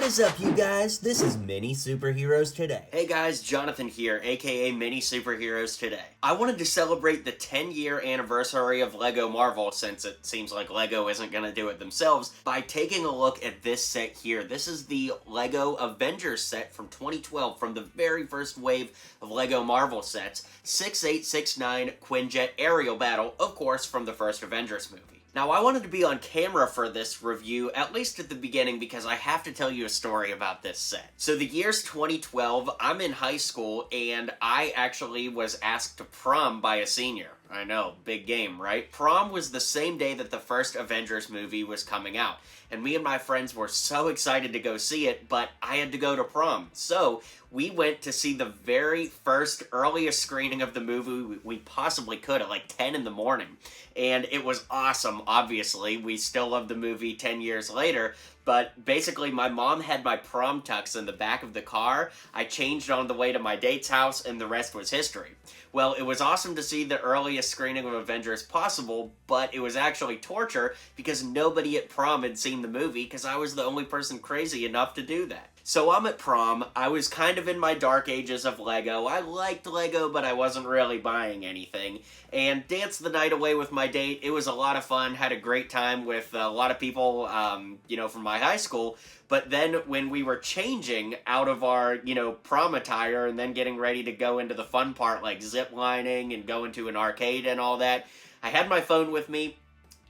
is up, you guys? This is Mini Superheroes Today. Hey guys, Jonathan here, aka Mini Superheroes Today. I wanted to celebrate the 10-year anniversary of LEGO Marvel, since it seems like LEGO isn't gonna do it themselves, by taking a look at this set here. This is the LEGO Avengers set from 2012, from the very first wave of LEGO Marvel sets. 6869 Quinjet Arial battle, of course, from the first Avengers movie. Now, I wanted to be on camera for this review, at least at the beginning, because I have to tell you a story about this set. So the year's 2012, I'm in high school, and I actually was asked to prom by a senior. I know, big game, right? Prom was the same day that the first Avengers movie was coming out, and me and my friends were so excited to go see it, but I had to go to prom. So we went to see the very first earliest screening of the movie we possibly could at like 10 in the morning. And it was awesome, obviously. We still love the movie 10 years later. But basically, my mom had my prom tux in the back of the car. I changed on the way to my date's house, and the rest was history. Well, it was awesome to see the earliest screening of Avengers possible, but it was actually torture because nobody at prom had seen the movie because I was the only person crazy enough to do that. So I'm at prom. I was kind of in my dark ages of LEGO. I liked LEGO, but I wasn't really buying anything. And danced the night away with my date. It was a lot of fun. Had a great time with a lot of people, from my high school. But then when we were changing out of our, prom attire and then getting ready to go into the fun part like zip lining and go into an arcade and all that, I had my phone with me.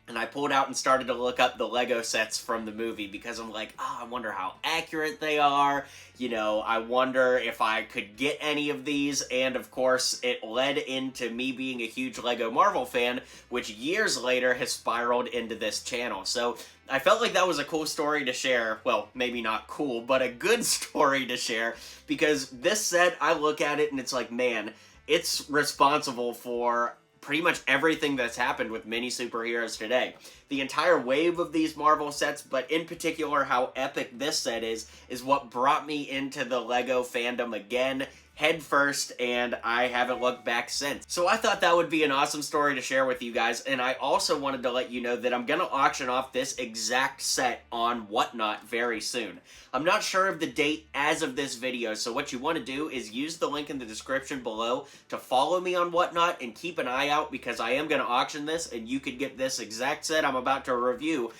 And I pulled out and started to look up the LEGO sets from the movie because I'm like, I wonder how accurate they are. I wonder if I could get any of these. And of course, it led into me being a huge LEGO Marvel fan, which years later has spiraled into this channel. So I felt like that was a cool story to share. Well, maybe not cool, but a good story to share. Because this set, I look at it and it's like, man, it's responsible for pretty much everything that's happened with Mini Superheroes Today. The entire wave of these Marvel sets, but in particular how epic this set is what brought me into the LEGO fandom again, head first, and I haven't looked back since. So I thought that would be an awesome story to share with you guys, and I also wanted to let you know that I'm going to auction off this exact set on Whatnot very soon. I'm not sure of the date as of this video, so what you want to do is use the link in the description below to follow me on Whatnot and keep an eye out because I am going to auction this, and you could get this exact set I'm about to review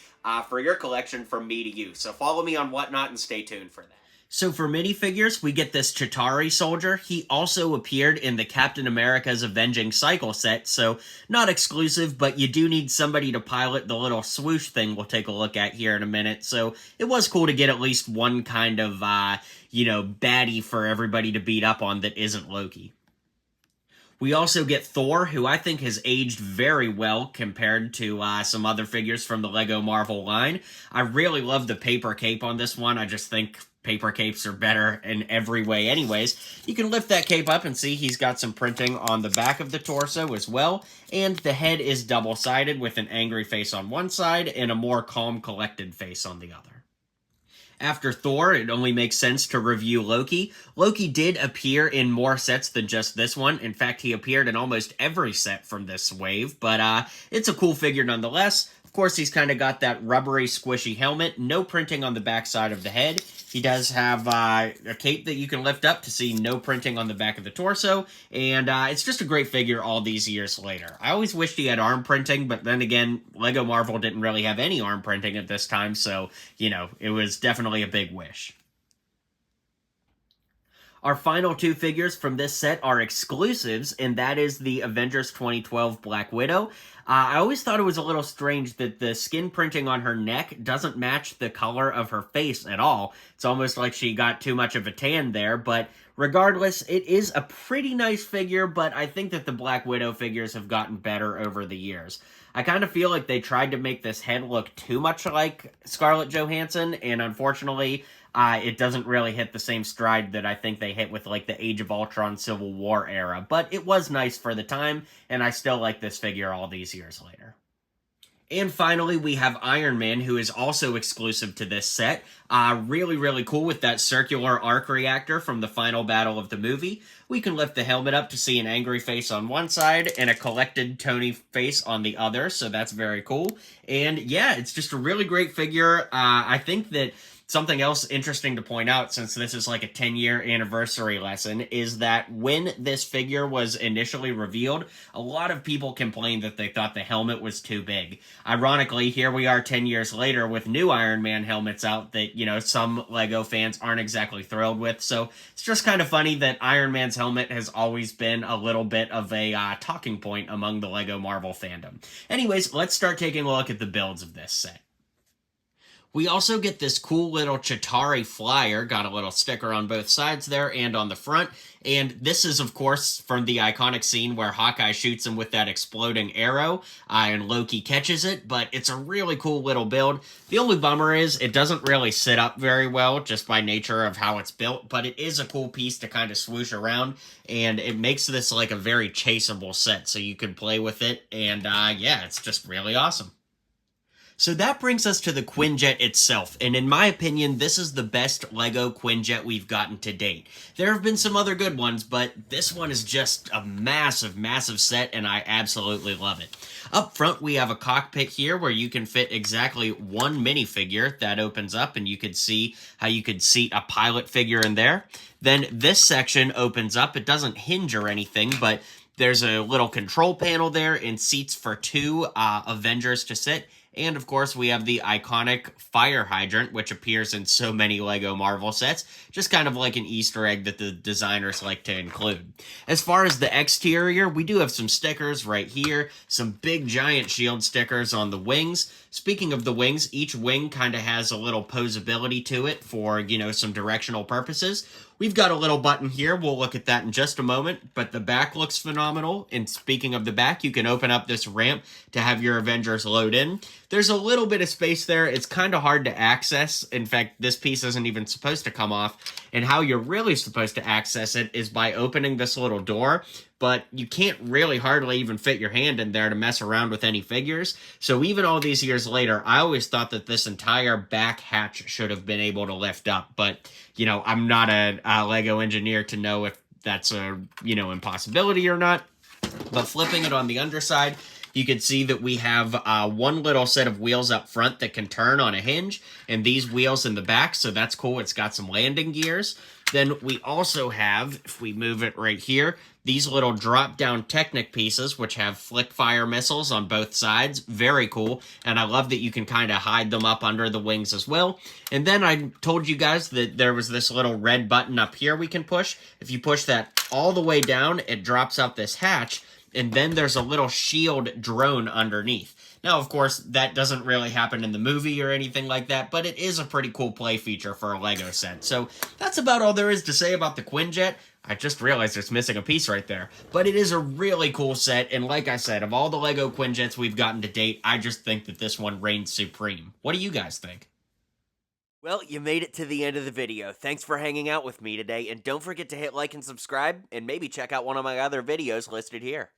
for your collection from me to you. So follow me on Whatnot and stay tuned for that. So for minifigures, we get this Chitauri soldier. He also appeared in the Captain America's Avenging Cycle set, so not exclusive, but you do need somebody to pilot the little swoosh thing we'll take a look at here in a minute. So it was cool to get at least one kind of, baddie for everybody to beat up on that isn't Loki. We also get Thor, who I think has aged very well compared to some other figures from the LEGO Marvel line. I really love the paper cape on this one. I just think paper capes are better in every way anyways. You can lift that cape up and see he's got some printing on the back of the torso as well, and the head is double-sided with an angry face on one side and a more calm, collected face on the other. After Thor, it only makes sense to review Loki. Loki did appear in more sets than just this one. In fact, he appeared in almost every set from this wave, but it's a cool figure nonetheless. Of course, he's kind of got that rubbery, squishy helmet, no printing on the back side of the head. He does have a cape that you can lift up to see no printing on the back of the torso, and it's just a great figure all these years later. I always wished he had arm printing, but then again, LEGO Marvel didn't really have any arm printing at this time, so, it was definitely a big wish. Our final two figures from this set are exclusives, and that is the Avengers 2012 Black Widow. I always thought it was a little strange that the skin printing on her neck doesn't match the color of her face at all. It's almost like she got too much of a tan there, but regardless, it is a pretty nice figure, but I think that the Black Widow figures have gotten better over the years. I kind of feel like they tried to make this head look too much like Scarlett Johansson, and unfortunately, it doesn't really hit the same stride that I think they hit with, like, the Age of Ultron Civil War era. But it was nice for the time, and I still like this figure all these years later. And finally, we have Iron Man, who is also exclusive to this set. Really, really cool with that circular arc reactor from the final battle of the movie. We can lift the helmet up to see an angry face on one side and a collected Tony face on the other, so that's very cool. And yeah, it's just a really great figure. I think that Something else interesting to point out, since this is like a 10-year anniversary lesson, is that when this figure was initially revealed, a lot of people complained that they thought the helmet was too big. Ironically, here we are 10 years later with new Iron Man helmets out that, you know, some LEGO fans aren't exactly thrilled with. So it's just kind of funny that Iron Man's helmet has always been a little bit of a talking point among the LEGO Marvel fandom. Anyways, let's start taking a look at the builds of this set. We also get this cool little Chitauri flyer, got a little sticker on both sides there and on the front, and this is, of course, from the iconic scene where Hawkeye shoots him with that exploding arrow, and Loki catches it, but it's a really cool little build. The only bummer is it doesn't really sit up very well, just by nature of how it's built, but it is a cool piece to kind of swoosh around, and it makes this like a very chaseable set, so you can play with it, and yeah, it's just really awesome. So that brings us to the Quinjet itself, and in my opinion, this is the best LEGO Quinjet we've gotten to date. There have been some other good ones, but this one is just a massive, massive set, and I absolutely love it. Up front, we have a cockpit here where you can fit exactly one minifigure that opens up, and you can see how you could seat a pilot figure in there. Then this section opens up. It doesn't hinge or anything, but there's a little control panel there and seats for two Avengers to sit. And, of course, we have the iconic fire hydrant, which appears in so many LEGO Marvel sets, just kind of like an Easter egg that the designers like to include. As far as the exterior, we do have some stickers right here, some big giant shield stickers on the wings. Speaking of the wings, each wing kind of has a little posability to it for, you know, some directional purposes. We've got a little button here. We'll look at that in just a moment, but the back looks phenomenal. And speaking of the back, you can open up this ramp to have your Avengers load in. There's a little bit of space there. It's kind of hard to access. In fact, this piece isn't even supposed to come off. And how you're really supposed to access it is by opening this little door. But you can't really hardly even fit your hand in there to mess around with any figures. So even all these years later, I always thought that this entire back hatch should have been able to lift up. But, you know, I'm not a LEGO engineer to know if that's a, you know, impossibility or not. But flipping it on the underside, you can see that we have one little set of wheels up front that can turn on a hinge, and these wheels in the back, so that's cool. It's got some landing gears. Then we also have, if we move it right here, these little drop-down Technic pieces, which have flick fire missiles on both sides. Very cool, and I love that you can kind of hide them up under the wings as well. And then I told you guys that there was this little red button up here we can push. If you push that all the way down, it drops out this hatch, and then there's a little shield drone underneath. Now, of course, that doesn't really happen in the movie or anything like that, but it is a pretty cool play feature for a LEGO set. So that's about all there is to say about the Quinjet. I just realized it's missing a piece right there. But it is a really cool set, and like I said, of all the LEGO Quinjets we've gotten to date, I just think that this one reigns supreme. What do you guys think? Well, you made it to the end of the video. Thanks for hanging out with me today, and don't forget to hit like and subscribe, and maybe check out one of my other videos listed here.